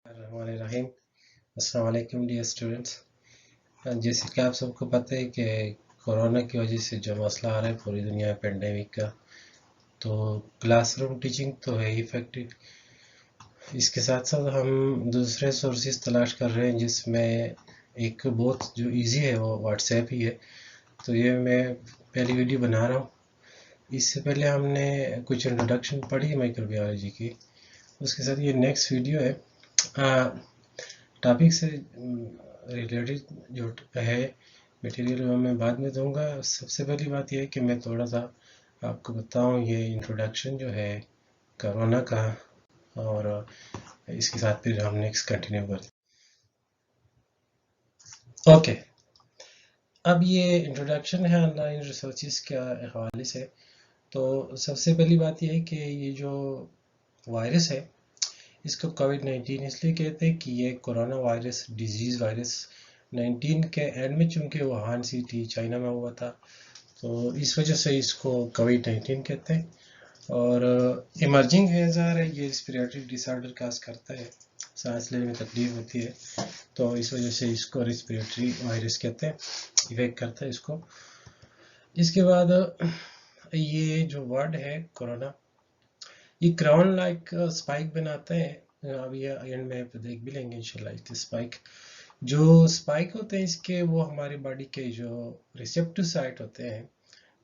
रहीम। अस्सलाम वालेकुम dear students. जैसे कि आप सबको पता है कि कोरोना की वजह से जो मसला आ रहा है पूरी दुनिया में पेंडेमिक का, तो क्लासरूम टीचिंग तो है इफेक्टिव। इसके साथ साथ हम दूसरे सोर्सेज तलाश कर रहे हैं जिसमें एक बहुत जो इजी है वो व्हाट्सएप ही है। तो ये मैं पहली वीडियो बना रहा हूँ। इससे पहले हमने कुछ इंट्रोडक्शन पढ़ी है माइक्रोबायोलॉजी की, उसके साथ ये नेक्स्ट वीडियो है। टॉपिक से रिलेटेड जो है मटेरियल वो मैं बाद में दूंगा। सबसे पहली बात यह है कि मैं थोड़ा सा आपको बताऊं ये इंट्रोडक्शन जो है कोरोना का, और इसके साथ फिर हम नेक्स्ट कंटिन्यू करते हैं। ओके, अब ये इंट्रोडक्शन है ऑनलाइन रिसर्चेस के हवाले से। तो सबसे पहली बात यह है कि ये जो वायरस है इसको कोविड-19 इसलिए कहते हैं कि ये कोरोना वायरस डिजीज़ वायरस 19 के एंड में, चूंकि वुहान सिटी चाइना में हुआ था, तो इस वजह से इसको कोविड-19 कहते हैं। और इमर्जिंग है, ज़ाहिर है ये रिस्पिरेटरी डिसऑर्डर काज करता है, सांस लेने में तकलीफ होती है, तो इस वजह से इसको रिस्पिरेटरी वायरस कहते हैं, इफेक्ट करता है इसको। इसके बाद ये जो वर्ड है कोरोना, ये क्राउन लाइक स्पाइक बनाता है। अब ये एंड में देख भी लेंगे इंशाल्लाह। इसके स्पाइक जो स्पाइक होते हैं इसके, वो हमारी बॉडी के जो रिसेप्टर साइट होते हैं,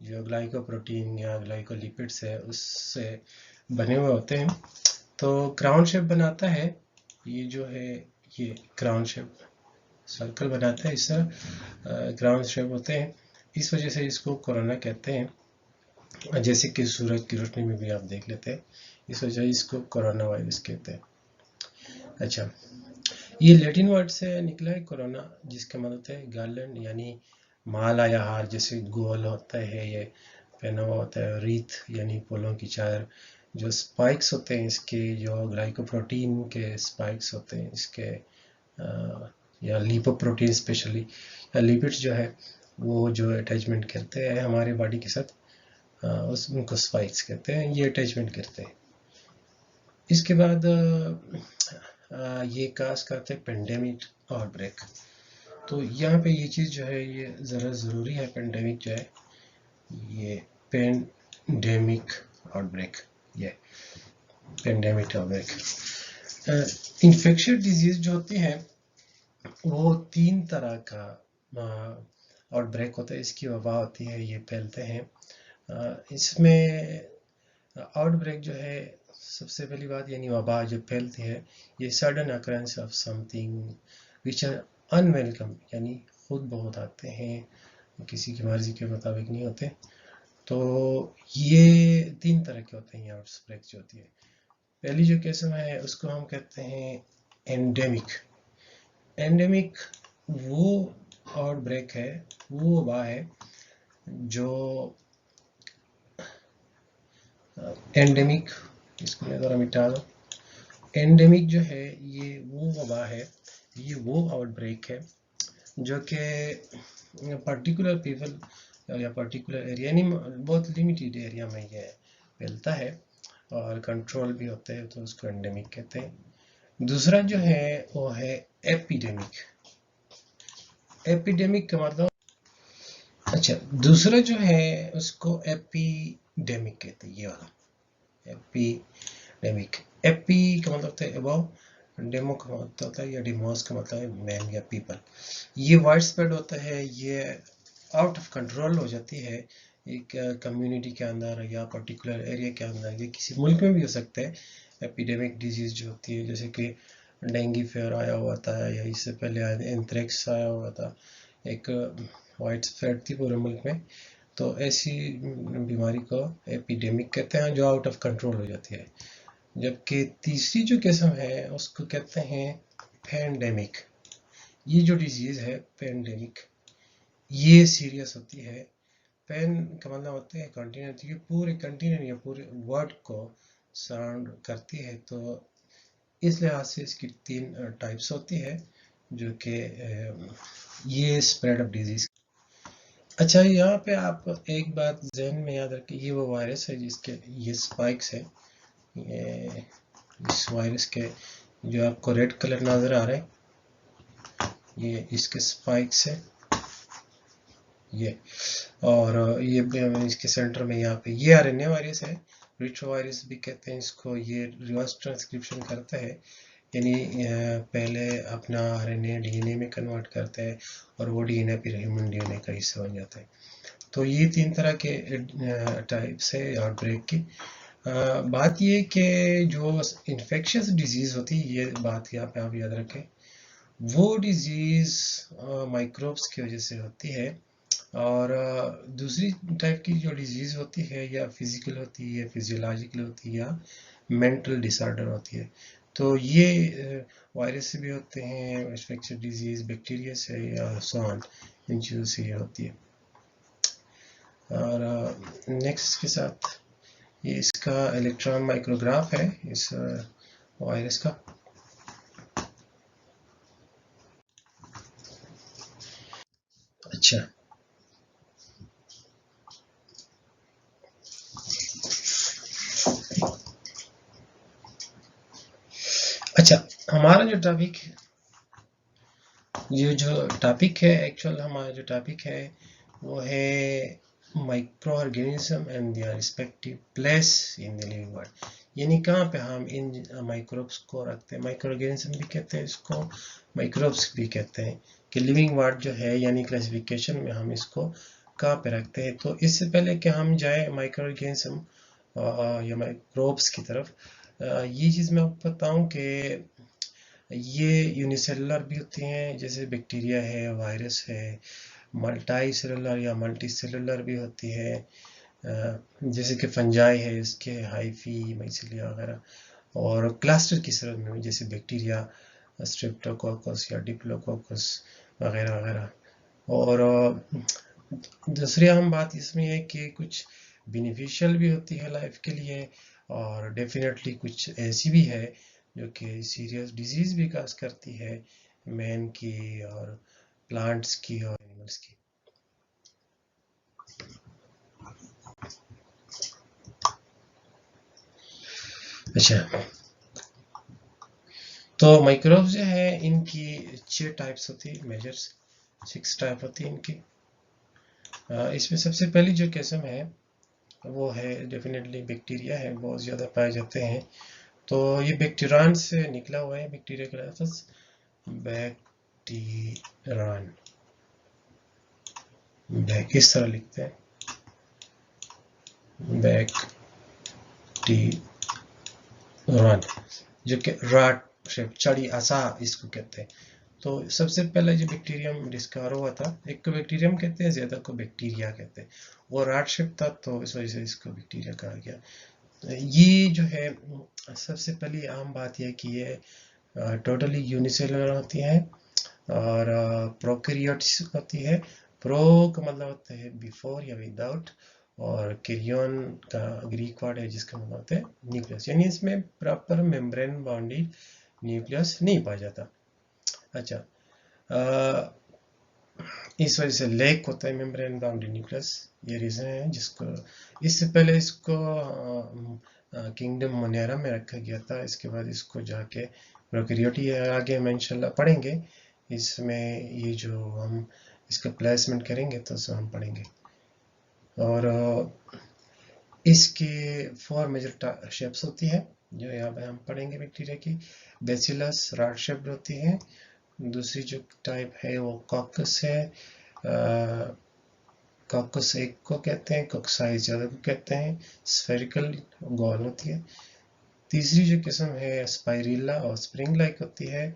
जो ग्लाइकोप्रोटीन या ग्लाइकोलिपिड्स है उससे बने हुए होते हैं, तो क्राउन शेप बनाता है। ये जो है ये क्राउन शेप सर्कल बनाता है, इस तरह क्राउन शेप होते हैं, इस वजह से इसको कोरोना कहते हैं। जैसे कि सूरज की रोशनी में भी आप देख लेते हैं, इस वजह से इसको कोरोना वायरस कहते हैं। अच्छा, ये लैटिन वर्ड से निकला है कोरोना, जिसका मतलब है गार्लैंड, यानी माला या हार। जैसे गोल होता है ये पहना हुआ होता है, रीथ यानी फूलों की चादर। जो स्पाइक्स होते हैं इसके, जो ग्लाइकोप्रोटीन के स्पाइक्स होते हैं इसके, या लिपोप्रोटीन स्पेशली, या लिपिड्स जो है वो जो अटैचमेंट करते हैं हमारे बॉडी के साथ, उनको स्पाइक्स कहते हैं, ये अटैचमेंट करते हैं। इसके बाद ये काज करते हैं पेंडेमिक आउटब्रेक। तो यहाँ पे ये चीज़ जो है ये ज़रा ज़रूरी है, पेंडेमिक जो है ये पेंडेमिक आउटब्रेक, ये पेंडेमिक आउटब्रेक। इन्फेक्शियस डिजीज जो होती है वो 3 तरह का आउटब्रेक होता है, इसकी वबा होती है, ये फैलते हैं। इसमें आउटब्रेक जो है, सबसे पहली बात यानी वबा जो फैलती है, ये sudden occurrence of something which are unwelcome, यानी खुद बहुत आते हैं, किसी की मर्जी के मुताबिक नहीं होते। तो ये 3 तरह के होते हैं आउटब्रेक जो होती है। पहली जो किस्म है उसको हम कहते हैं एंडेमिक। एंडेमिक वो आउटब्रेक है, वो वबा है जो एंडेमिक, इसको मैं ज़रा मिटा दूँ। एंडेमिक जो है ये वो वबा है, ये वो आउटब्रेक है जो कि पर्टिकुलर पीपल या पर्टिकुलर एरिया, यानी बहुत लिमिटेड एरिया में ये फैलता है और कंट्रोल भी होता है, तो उसको एंडेमिक कहते हैं। दूसरा जो है वो है एपिडेमिक। एपिडेमिक का मतलब, अच्छा, दूसरा जो है उसको एपिडेमिक कहते हैं, ये वाला एपिडेमिक। एपी का मतलब होता है अबव, डेमो का मतलब होता है, या डिमोस का मतलब है मैन या पीपल। ये वाइड स्प्रेड होता है, ये आउट ऑफ कंट्रोल हो जाती है एक कम्युनिटी के अंदर या पर्टिकुलर एरिया के अंदर, ये किसी मुल्क में भी हो सकता है। एपिडेमिक डिजीज जो होती है, जैसे कि डेंगू फीवर आया हुआ था, या इससे पहले एंथ्रेक्स आया हुआ था, एक वाइड स्प्रेड थी पूरे मुल्क में, तो ऐसी बीमारी को एपिडेमिक कहते हैं जो आउट ऑफ कंट्रोल हो जाती है। जबकि तीसरी जो किस्म है उसको कहते हैं पैंडेमिक। ये जो डिजीज है पैंडेमिक, ये सीरियस होती है। पैन का मतलब होता है कंटिन्यू, ये पूरे कंटिन्यू या पूरे वर्ल्ड को सराउंड करती है, तो इस लिहाज से इसकी 3 टाइप्स होती है जो कि ये स्प्रेड ऑफ डिजीज। अच्छा, यहाँ पे आप एक बात जहन में याद रखें, ये वो वायरस है जिसके ये स्पाइक्स है, ये इस वायरस के जो आपको रेड कलर नजर आ रहा है, ये इसके स्पाइक्स है ये, और ये इसके सेंटर में यहाँ पे ये आरएनए वायरस है, रिट्रोवायरस भी कहते हैं इसको। ये रिवर्स ट्रांसक्रिप्शन करता है, यानी पहले अपना आरएनए डीएनए में कन्वर्ट करता है और वो डीएनए फिर ह्यूमन डीएनए का हिस्सा बन जाता है। तो ये 3 तरह के टाइप्स है आउटब्रेक की। बात ये कि जो इन्फेक्शियस डिजीज होती है, ये बात यहाँ पे आप याद रखें, वो डिजीज माइक्रोब्स की वजह से होती है, और दूसरी टाइप की जो डिजीज होती है या फिजिकल होती है, फिजियोलॉजिकल होती है, या मेंटल डिसऑर्डर होती है। तो ये वायरस से भी होते हैं, इन्फेक्शियस डिजीज बैक्टीरिया से या सो ऑन, इन चीज़ों से ये होती है। और नेक्स्ट के साथ ये इसका इलेक्ट्रॉन माइक्रोग्राफ है इस वायरस का। अच्छा, अच्छा, हमारा जो टॉपिक है, ये जो टॉपिक है, एक्चुअल हमारा जो टॉपिक है वो है micro organism and their respective place in the living world. यानी कहाँ पे हम इन माइक्रोब्स को रखते हैं। माइक्रो ऑर्गेनिज्म भी कहते हैं इसको, माइक्रोब्स भी कहते हैं, कि लिविंग वर्ल्ड जो है यानी क्लासिफिकेशन में हम इसको कहाँ पे रखते हैं। तो इससे पहले कि हम जाए माइक्रो ऑर्गेनिज्म या माइक्रोब्स की तरफ, ये चीज़ मैं आपको बताऊं कि ये यूनिसेलुलर भी होते हैं, जैसे बैक्टीरिया है, वायरस है, मल्टी सेलुलर या मल्टी सेलुलर भी होती है, जैसे कि फंजाई है, इसके हाइफी, माइसीलिया वगैरह, और क्लस्टर की सूरत में भी, जैसे बैक्टीरिया, स्ट्रेप्टोकोकस या डिप्लोकोकस वगैरह वगैरह। और दूसरी अहम बात इसमें है कि कुछ बेनिफिशियल भी होती है लाइफ के लिए, और डेफिनेटली कुछ ऐसी भी है जो कि सीरियस डिजीज भी काज करती है, मैन की और प्लांट्स की और एनिमल्स की। अच्छा, तो माइक्रोब्स जो है इनकी 6 टाइप्स होती है, मेजर्स 6 टाइप होती है इनकी। इसमें सबसे पहली जो किस्म है वो है डेफिनेटली बैक्टीरिया है, बहुत ज़्यादा पाए जाते हैं। तो ये बैक्टीरियन से निकला हुआ है, बैक्टीरिया का लफ्ज़ बैक्टीरियन, इस तरह लिखते हैं, बैक्टीरियन, जो कि राट शेप, चढ़ी आसा इसको कहते हैं। तो सबसे पहले जो बैक्टीरियम डिस्कवर हुआ था, एक को बैक्टीरियम कहते हैं, ज्यादा को बैक्टीरिया कहते हैं। वो राट शेप था तो इस वजह से इसको बैक्टीरिया कहा गया। ये जो है सबसे पहली आम बात यह कि ये टोटली यूनिसेलुलर होती है और प्रोकैरियोट्स होती है। प्रो का मतलब होता है बिफोर या विदाउट, और कैरियन का ग्रीक वर्ड है जिसका मतलब होता है न्यूक्लियस, यानी इसमें प्रॉपर मेम्ब्रेन बाउंडेड न्यूक्लियस नहीं पाया जाता। अच्छा, इस वजह से लेक होता है मेम्ब्रेन बाउंडेड न्यूक्लियस, ये रीजन है जिसको इससे पहले इसको किंगडम मोनेरा में रखा गया था। इसके बाद इसको जाके प्रोकैरियोटी आगे हम इंशाल्लाह पढ़ेंगे, इसमें ये जो हम इसका प्लेसमेंट करेंगे तो उसमें हम पढ़ेंगे। और इसके 4 मेजर शेप्स होती है जो यहाँ पे हम पढ़ेंगे बैक्टीरिया की। बेसिलस राड शेप्ड होती है, दूसरी जो टाइप है वो कॉकस है, कॉकस एक को कहते हैं, कॉक्साइज ज़्यादा को कहते हैं, स्फेरिकल गोल होती है। तीसरी जो किस्म है स्पाइरिला और स्प्रिंग लाइक होती है,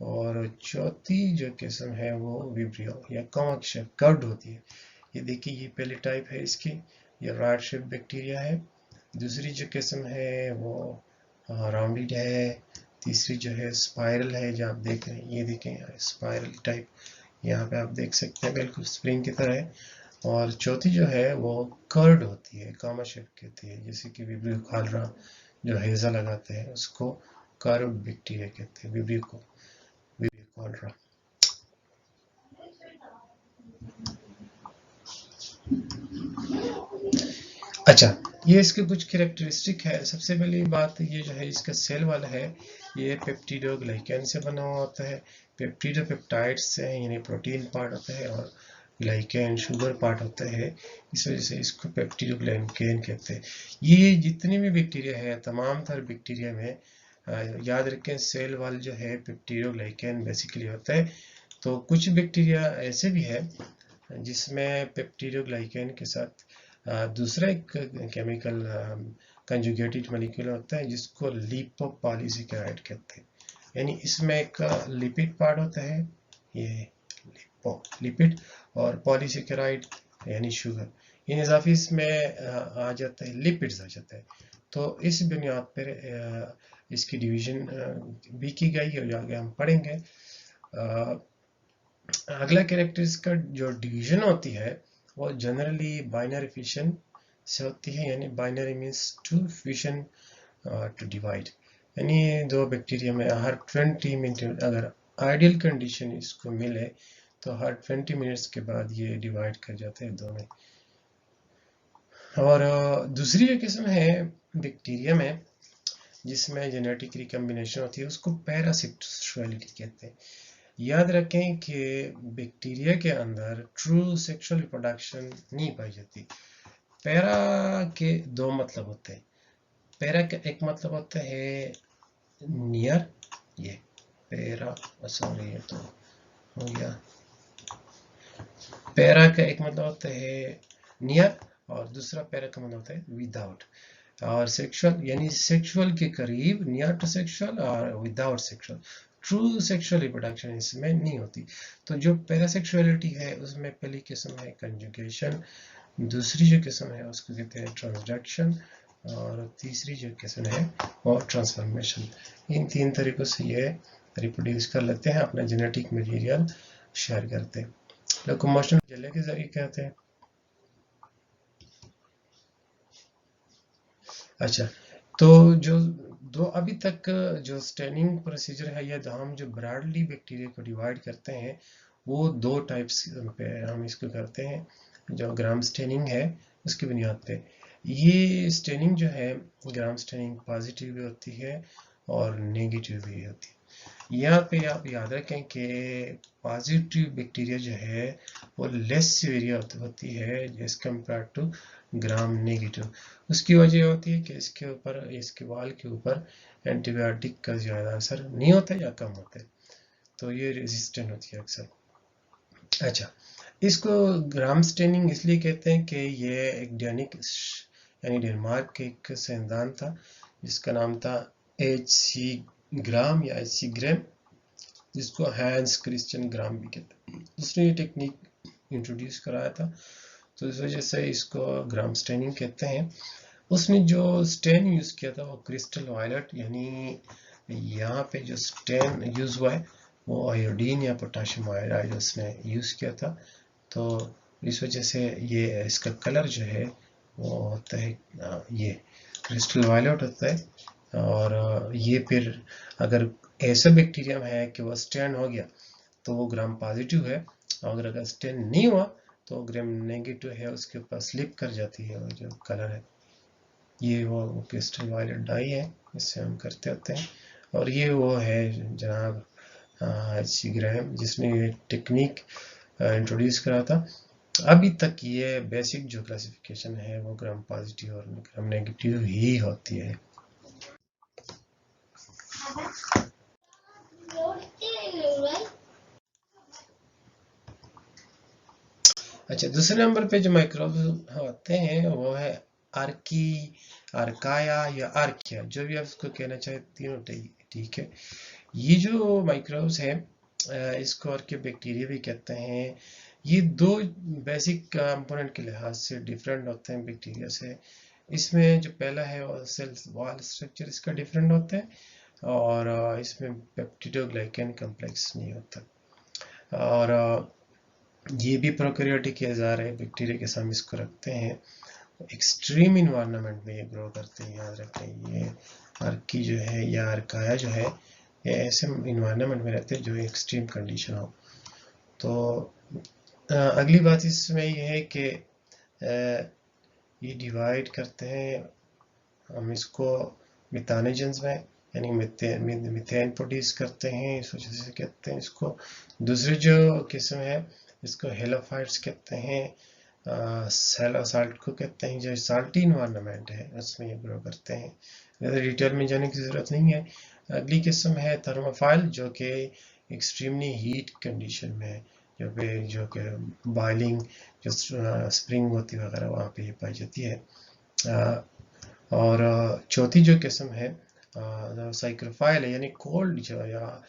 और चौथी जो किस्म है वो विब्रियो या कॉन्वेक्स शेप कर्व्ड होती है। ये देखिए, ये पहली टाइप है इसकी, ये राड शेप बैक्टीरिया है। दूसरी जो किस्म है वो राउंडेड है। तीसरी जो है स्पाइरल है, जो आप देख रहे हैं, ये देखें स्पाइरल टाइप, यहाँ पे आप देख सकते हैं बिल्कुल स्प्रिंग की तरह है। और चौथी जो है वो कर्ड होती है, कामा शेप की होती है, जैसे कि विब्रियो कॉलरा जो हेजा लगाते हैं उसको कर्व बैक्टीरिया कहते हैं, विब्रियो कॉलरा। अच्छा, ये इसके कुछ कैरेक्टरिस्टिक है। सबसे पहली बात ये जो है इसका सेल वाला है, ये पेप्टिडोग्लाइकन से बना हुआ होता है, पेप्टिडोपेप्टाइड्स से यानी प्रोटीन पार्ट होता है और ग्लाइकन शुगर पार्ट होता है, इस वजह से इसको पेप्टिडोग्लाइकन कहते हैं। ये जितने भी बैक्टीरिया है, तमाम तरह बैक्टीरिया में याद रखें सेल वाल जो है पेप्टिडोग्लाइकन बेसिकली होता है। तो कुछ बैक्टीरिया ऐसे भी है जिसमें पेप्टिडोग्लाइकन के साथ दूसरा एक केमिकल कंजुगेटेड मॉलिक्यूल होता है जिसको लिपोपॉलीसेकेराइड कहते हैं। यानी इसमें एक लिपिड पार्ट होता है, ये लिपिड, और पॉलीसेकेराइड यानी शुगर, इन इजाफी इसमें आ जाता है लिपिड्स आ जाता है। तो इस बुनियाद पर इसकी डिवीजन भी की गई और आगे हम पढ़ेंगे। अगला कैरेक्टर्स का जो डिवीजन होती है वो जनरली बाइनरी फिशन से होती है, यानी binary means two fission to divide, यानी दो बैक्टीरिया में हर 20 मिनट अगर आइडियल कंडीशन इसको मिले तो हर 20 मिनट्स के बाद ये डिवाइड कर जाते हैं दो में। और दूसरी जो किस्म है बैक्टीरिया में जिसमें जेनेटिक रिकम्बिनेशन होती है उसको पैरासेक्सुअलिटी कहते हैं। याद रखें कि बैक्टीरिया के अंदर ट्रू सेक्सुअल रिप्रोडक्शन नहीं पाई जाती। पैरा के दो मतलब होते हैं। पैरा का एक मतलब होता है नियर, ये पैरा, सॉरी ये तो हो गया, पैरा का एक मतलब होता है नियर और दूसरा पैरा का मतलब होता है विदाउट। और सेक्सुअल यानी सेक्सुअल के करीब, नियर टू सेक्सुअल और without sexual. True sexual reproduction इसमें नहीं होती। तो जो पैरासेक्सुअलिटी है उसमें पहली किस्म है कंजुगेशन, दूसरी जो किस्म है उसको कहते हैं ट्रांसडक्शन और तीसरी जो किस्म है वो ट्रांसफॉर्मेशन। इन तीन तरीकों से ये रिप्रोड्यूस कर लेते हैं, अपना जेनेटिक मटेरियल शेयर करते हैं। लोकोमोशन जले के जरिए कहते हैं। अच्छा, तो जो दो अभी तक जो स्टेनिंग प्रोसीजर है या हम जो ब्रॉडली बैक्टीरिया को डिवाइड करते हैं वो दो टाइप्स पे हम इसको करते हैं। जो ग्राम स्टेनिंग है उसकी बुनियाद पे, ये स्टेनिंग जो है ग्राम स्टेनिंग पॉजिटिव भी होती है और नेगेटिव भी होती है। यहाँ पे आप याद रखें कि पॉजिटिव बैक्टीरिया जो है वो लेस सीवियर होती है as compared to gram negative. उसकी वजह होती है कि इसके ऊपर, इसके वाल के ऊपर एंटीबायोटिक का ज़्यादा असर नहीं होता या कम होता है, तो ये रेजिस्टेंट होती है अक्सर। अच्छा, इसको ग्राम स्टेनिंग इसलिए कहते हैं कि ये एक डेनिक यानी डेनमार्क के एक साइंसदान था जिसका नाम था H.C. ग्राम या H.C. ग्राम, जिसको हैंस क्रिश्चियन ग्राम भी कहते हैं। उसने ये टेक्निक इंट्रोड्यूस कराया था, तो इस वजह से इसको ग्राम स्टेनिंग कहते हैं। उसने जो स्टेन यूज़ किया था वो क्रिस्टल वायलेट, यानी यहाँ पे जो स्टेन यूज़ हुआ है वो आयोडीन या पोटाशियम आयोडाइड उसने यूज़ किया था। तो इस वजह से ये इसका कलर जो है वो होता है ये क्रिस्टल वायलेट होता है। और ये फिर अगर ऐसा बैक्टीरिया है कि वो स्टेन हो गया तो वो ग्राम पॉजिटिव है, और अगर स्टेन नहीं हुआ तो ग्राम नेगेटिव है, उसके ऊपर स्लिप कर जाती है और जो कलर है ये वो क्रिस्टल वायलेट डाई है, इससे हम करते होते हैं। और ये वो है जनाब H.C. ग्राम जिसने ये टेक्निक इंट्रोड्यूस करा था। अभी तक ये बेसिक जो क्लासिफिकेशन है वो ग्राम पॉजिटिव और ग्राम नेगेटिव ही होती है। अच्छा, दूसरे नंबर पे जो माइक्रोब होते हैं वो है आर्की, आर्काया या आर्किया, जो भी आप उसको कहना चाहे, तीनों ठीक है। ये जो माइक्रोब्स है इसको आर्किया बैक्टीरिया भी कहते हैं। ये दो बेसिक कंपोनेंट के लिहाज से डिफरेंट होते हैं बैक्टीरिया से। इसमें जो पहला है वो सेल वॉल स्ट्रक्चर इसका डिफरेंट होता है और इसमें पेप्टिडोग्लाइकन कम्प्लेक्स नहीं होता। और ये भी प्रोकैरियोटिक एजार है बैक्टीरिया के साथ इसको रखते हैं, एक्सट्रीम इन्वायरमेंट में ये ग्रो करते हैं। याद रखें ये आर्की जो है या आर्काया जो है ये ऐसे इन्वायरमेंट में रहते हैं जो एक्सट्रीम कंडीशन हो। तो अगली बात इसमें ये है कि ये डिवाइड करते हैं हम इसको मिथानोजेंस में, यानी मीथेन प्रोड्यूस करते हैं, इस वजह से कहते हैं इसको। दूसरी जो किस्म है इसको हेलोफाइट्स कहते हैं, साल्ट को कहते हैं, जो साल्टी इन्वायरमेंट है उसमें ये ग्रो करते हैं। ज़्यादा डिटेल में जाने की ज़रूरत नहीं है। अगली किस्म है थर्मोफाइल, जो कि एक्सट्रीमली हीट कंडीशन में है, जो कि बॉइलिंग, जो स्प्रिंग होती है वगैरह वहाँ पे ये पाई जाती है। और चौथी जो किस्म है साइक्रोफाइल है, यानी कोल्ड जो या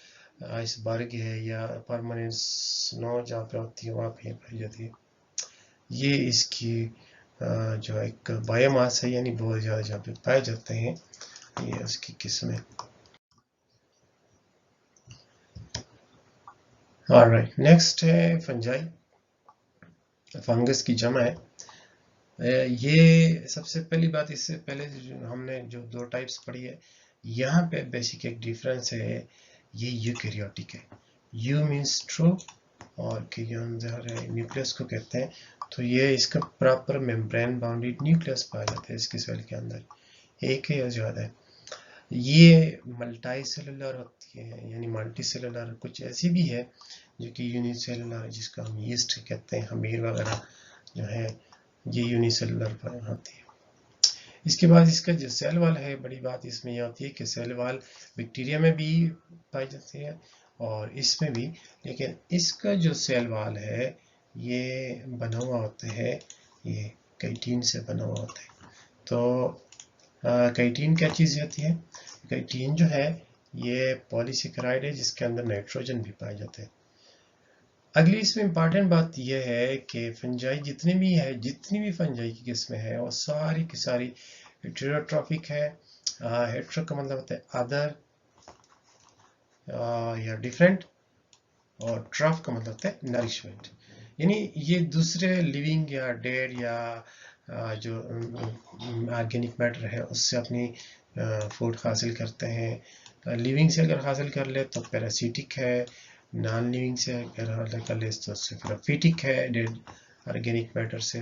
आइसबर्ग है या परमानेंट स्नो जहाँ पे होती है वहाँ पे पाई जाती है। ये इसकी जो एक बायोमास है, यानी बहुत ज़्यादा जहाँ पे पाए जाते हैं, ये उसकी किस्म है। ऑलराइट, नेक्स्ट है फंजाई, फंगस की जमा है। ये सबसे पहली बात, इससे पहले हमने जो दो टाइप्स पढ़ी है, यहाँ पे बेसिक एक डिफरेंस है, ये यूकैरियोटिक है। यू मीन्स ट्रू और कैरियन न्यूक्लियस को कहते हैं। तो ये इसका प्रॉपर मेम्ब्रेन बाउंडेड न्यूक्लियस पाया जाता है इसकी सेल के अंदर, एक है या ज़्यादा है। ये मल्टी सेलुलर होती है, यानी मल्टी सेलुलर कुछ ऐसी भी है जो कि यूनिसेलुलर, जिसका हम यीस्ट कहते हैं, खमीर वगैरह जो है ये यूनिसेलुलर होती है। इसके बाद इसका जो सेल वाल है, बड़ी बात इसमें यह होती है कि सेल वाल बैक्टीरिया में भी पाई जाती है और इसमें भी, लेकिन इसका जो सेल वाल है ये बना हुआ होता है, ये काइटिन से बना हुआ होता है। तो काइटिन क्या चीज़ होती है? काइटिन जो है ये पॉलीसेकेराइड है, जिसके अंदर नाइट्रोजन भी पाए जाते हैं। अगली इसमें इंपॉर्टेंट बात यह है कि फंजाई जितनी भी फंजाई की किस्में हैं वो सारी की सारी हेटेरोट्रॉफिक है। हेटेरो का मतलब होता है अदर या डिफरेंट, और ट्रॉफ का मतलब होता है नरिशमेंट, यानी ये दूसरे लिविंग या डेड या जो ऑर्गेनिक मैटर है उससे अपनी फूड हासिल करते हैं। लिविंग से अगर हासिल कर ले तो पैरासिटिक है, नॉन लिविंग से अगर हासिल कर ले तो सिम्फिटिक है, डेड ऑर्गेनिक मैटर से।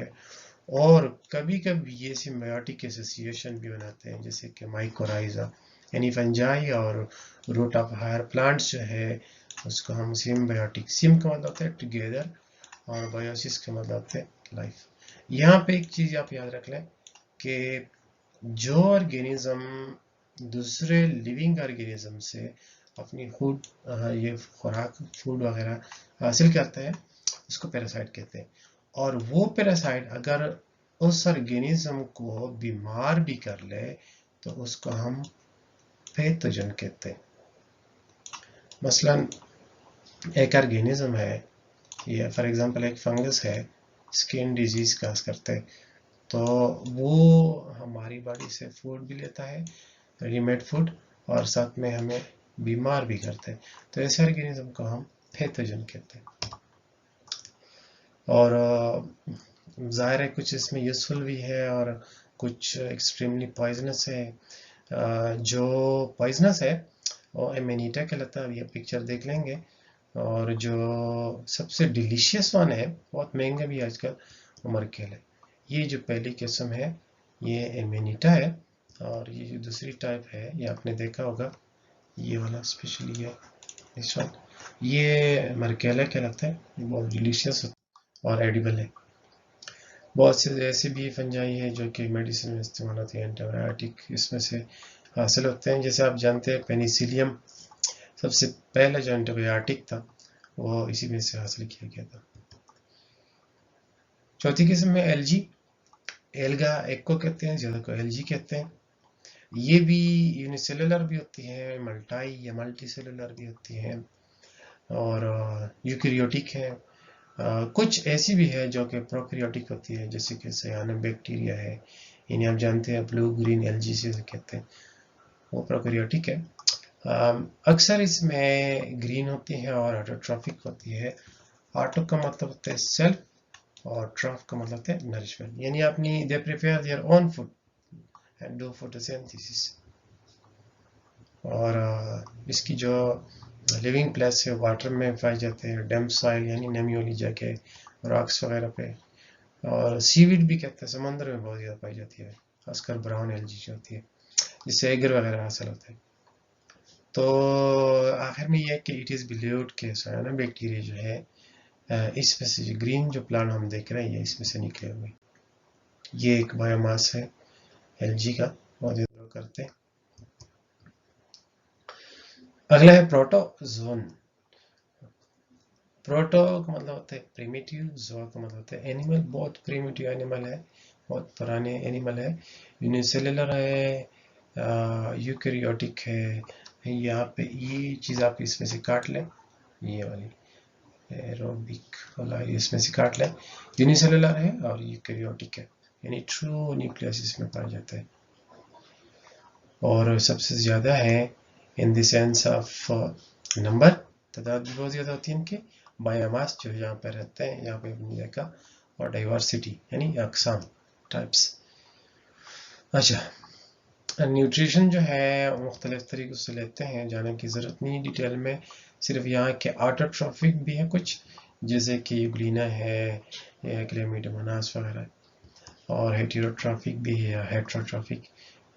और कभी कभी ये सिम्बायोटिक एसोसिएशन भी बनाते हैं, जैसे कि माइकोराइजा, यानी फंजाई और रूट ऑफ हायर प्लांट्स जो है उसको हम सिम्बायोटिक, सिम का मतलब होता है टुगेदर और बायोसिस का मतलब होता है लाइफ। यहाँ पे एक चीज आप याद रख लें कि जो ऑर्गेनिज्म दूसरे लिविंग ऑर्गेनिज्म से अपनी फूड, ये खुराक फूड वगैरह हासिल करता है, उसको पैरासाइट कहते हैं। और वो पैरासाइट अगर उस ऑर्गेनिज्म को बीमार भी कर ले तो उसको हम पैथोजन कहते हैं। मसलन एक ऑर्गेनिज्म है, ये फॉर एग्जांपल एक फंगस है, स्किन डिजीज का करते हैं, तो वो हमारी बॉडी से फूड भी लेता है, रेडीमेड फूड, और साथ में हमें बीमार भी करते हैं। तो ऐसे ऑर्गेनिज्म को हम पैथोजन कहते हैं। और जाहिर है कुछ इसमें यूजफुल भी है और कुछ एक्सट्रीमली पॉइजनस है। जो पॉइजनस है वो एमेनिटा कहलाता है, ये पिक्चर देख लेंगे। और जो सबसे डिलीशियस वन है, बहुत महंगा भी आजकल, वो मरकेल है। ये जो पहली किस्म है ये एमेनिटा है, और ये जो दूसरी टाइप है ये आपने देखा होगा, ये वाला स्पेशली है इस वन, ये मरकेला कहलाता है, बहुत डिलीशियस और एडिबल है। बहुत से ऐसे भी फंजाई है जो कि मेडिसिन में इस्तेमाल होते हैं, एंटीबायोटिक इसमें से हासिल होते हैं। जैसे आप जानते हैं पेनिसिलियम सबसे पहला जो एंटीबायोटिक था वो इसी में से हासिल किया गया था। चौथी किस्म में एलजी, एल्गा एक को कहते हैं, ज़्यादा को एलजी कहते हैं। ये भी यूनिसेलुलर भी होती है, मल्टाई या मल्टी सेलुलर भी होती हैं, और यूकैरियोटिक है। कुछ ऐसी भी है जो कि प्रोकैरियोटिक होती है, जैसे कि साइनोबैक्टीरिया है, इन्हें आप जानते हैं ब्लू ग्रीन एल्गी से कहते हैं, वो प्रोकैरियोटिक है। अक्सर इसमें ग्रीन होती है और ऑटोट्रॉफिक होती है। ऑटो का मतलब होता है सेल्फ और ट्रॉफ का मतलब होता है नरिशमेंट, यानी अपनी they prepare their own food and do photosynthesis. और इसकी जो लिविंग प्लेस है वाटर में पाए जाते हैं, डैम्प सॉइल यानी नमी वाली जगह, रॉक्स वगैरह पे, और सीवीड भी कहते हैं, समंदर में बहुत ज़्यादा पाई जाती है, खासकर ब्राउन एल्गी जो होती है, जिससे एगर वगैरह हासिल होता है। तो आखिर में यह है कि इट इज़ बिलीव्ड कि साइनोबैक्टीरिया जो है इसमें से जो ग्रीन जो प्लांट हम देख रहे हैं ये इसमें से निकले हुए, ये एक बायोमास है एल्गी का, बहुत ज़्यादा करते हैं। अगला है प्रोटोजोन। प्रोटो का मतलब होता है प्रिमिटिव, जोआ का मतलब होता है एनिमल, बहुत प्रिमिटिव एनिमल है, बहुत पुराने एनिमल है, यूनिसेलुलर है, यूकैरियोटिक है। यहाँ पे ये चीज़ आप इसमें से काट लें, ये वाली एरोबिक वाला इसमें से काट लें, यूनिसेलुलर है और यूकैरियोटिक है, यानी ट्रू न्यूक्लियस इसमें पाया जाता है, और सबसे ज़्यादा है in the sense of number, तादाद भी बहुत ज़्यादा होती है इनके, बायोमास जो यहाँ पर रहते हैं यहाँ पे मिल जाएगा, और डाइवर्सिटी यानी अकसाम, टाइप्स। अच्छा, न्यूट्रिशन जो है मुख्तलिफ तरीक़ों से लेते हैं, जाने की ज़रूरत नहीं डिटेल में, सिर्फ यहाँ के ऑटोट्रॉफिक भी है कुछ, जैसे कि यूग्लिना है या क्लेमिडोमोनास वगैरह, और हेटेरोट्रॉफिक भी है या हेट्रोट्रॉफिक,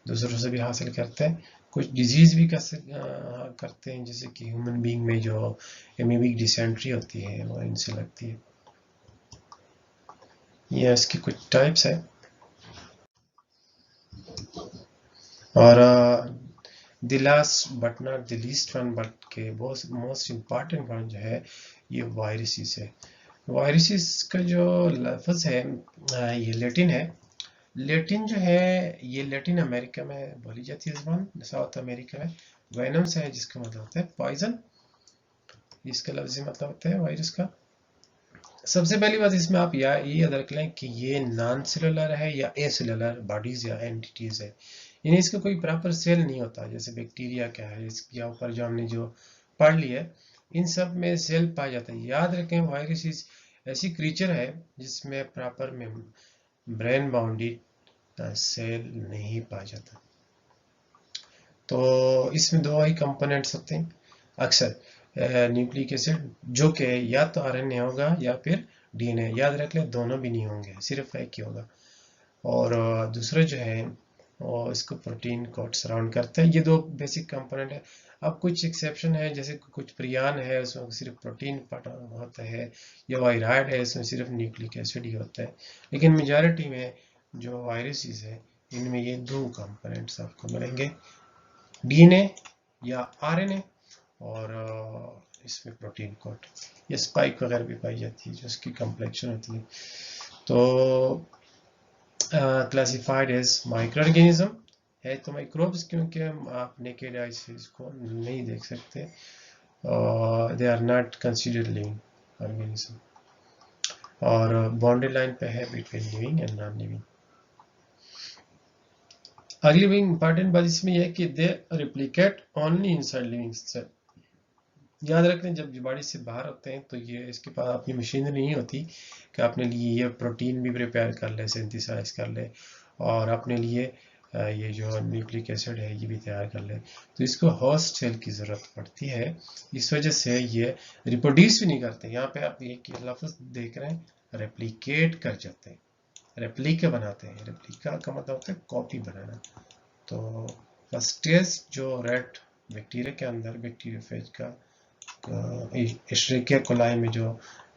दूसरों से भी हासिल करते हैं। कुछ डिजीज़ भी करते हैं, जैसे कि ह्यूमन बीइंग में जो एमीबिक डिसेंट्री होती है वो इनसे लगती है। ये इसकी कुछ टाइप्स है, और the last but not the least one, but के बहुत मोस्ट इम्पॉर्टेंट वन जो है ये वायरसेस है। वायरसेस का जो लफ्ज़ है ये लैटिन है। लैटिन जो है ये लैटिन अमेरिका में बोली जाती है ज़बान, साउथ अमेरिका में वेनम्स है, जिसका मतलब होता है पॉइजन, इसका लफ्ज़ी मतलब होता है वायरस का। सबसे पहली बात इसमें आप ये याद रख लें कि ये नॉन सेलुलर है या ए सेलुलर बॉडीज या एंटिटीज है, यानी इसका कोई प्रॉपर सेल नहीं होता, जैसे बैक्टीरिया क्या है इसके ऊपर जो हमने जो पढ़ लिया है, इन सब में सेल पाया जाता है। याद रखें वायरस ऐसी क्रीचर है जिसमें प्रॉपर में ब्रेन बाउंडेड सेल नहीं पाया जाता। तो इसमें दो ही कंपोनेंट्स होते हैं अक्सर, न्यूक्लिक एसिड जो कि या तो आरएनए होगा या फिर डीएनए, याद रख लें दोनों भी नहीं होंगे, सिर्फ एक ही होगा, और दूसरा जो है वो इसको प्रोटीन को सराउंड करते हैं। ये दो बेसिक कंपोनेंट है। अब कुछ एक्सेप्शन है, जैसे कुछ प्रियान है उसमें सिर्फ प्रोटीन पार्ट होता है, या वायराइड है इसमें सिर्फ न्यूक्लिक एसिड ही होता है, लेकिन मेजॉरिटी में जो वायरसेस है इनमें ये दो कंपोनेंट्स आपको मिलेंगे, डीएनए या आरएनए, और इसमें प्रोटीन कोड या स्पाइक वगैरह भी पाई जाती है जो इसकी कॉम्प्लेक्शन होती है। तो क्लासिफाइड एज माइक्रो ऑर्गेनिज्म है, तो माइक्रोब्स क्योंकि आप नेकेड आई से इसको नहीं देख सकते, they are not considered living organism, और बाउंड्री लाइन पे है between living and non living. अगली भी इंपॉर्टेंट बात इसमें यह है कि they replicate only inside living cell. याद रखना जब बॉडी से बाहर होते हैं तो ये इसके पास अपनी मशीनरी नहीं होती कि अपने लिए ये प्रोटीन भी प्रिपेयर कर ले, सिंथेसाइज कर ले, और अपने लिए ये जो न्यूक्लिक एसिड है ये भी तैयार कर ले, तो इसको होस्ट सेल की ज़रूरत पड़ती है। इस वजह से ये रिप्रोड्यूस भी नहीं करते। यहाँ पे आप एक लफ्ज़ देख रहे हैं, रेप्लिकेट कर जाते हैं, रेप्लिका बनाते हैं। रेप्लिका का मतलब होता है कॉपी बनाना। तो फर्स्ट स्टेज जो रेड बैक्टीरिया के अंदर बैक्टीरियोफेज का एशेरिकिया कोलाई में जो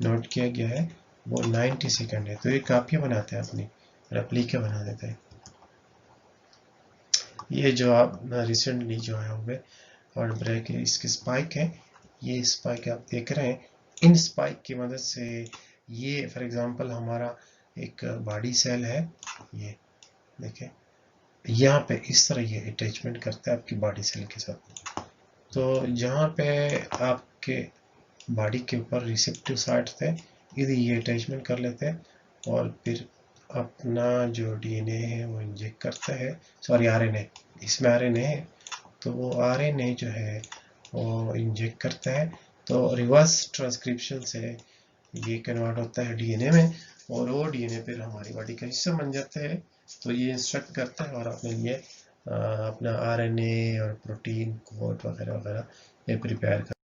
नोट किया गया है वो 90 सेकंड है, तो ये कापियाँ बनाते हैं, अपनी रेप्लिका बना देते हैं। ये जो आप रिसेंटली जो है हुए और ब्रेक है इसके स्पाइक है, ये स्पाइक आप देख रहे हैं, इन स्पाइक की मदद से ये फॉर एग्जांपल हमारा एक बॉडी सेल है, ये देखें यहाँ पे इस तरह ये अटैचमेंट करता है आपकी बॉडी सेल के साथ। तो जहाँ पे आपके बॉडी के ऊपर रिसेप्टिव साइट थे यदि ये अटैचमेंट कर लेते हैं और फिर अपना जो डीएनए है वो इंजेक्ट करता है, सॉरी आरएनए, इसमें आरएनए है, तो वो आरएनए जो है वो इंजेक्ट करता है, तो रिवर्स ट्रांसक्रिप्शन से ये कन्वर्ट होता है डीएनए में, और वो डीएनए फिर हमारी बॉडी का हिस्सा बन जाता है। तो ये इंस्ट्रक्ट करता है और अपने लिए अपना आरएनए और प्रोटीन कोड वगैरह वगैरह ये प्रिपेयर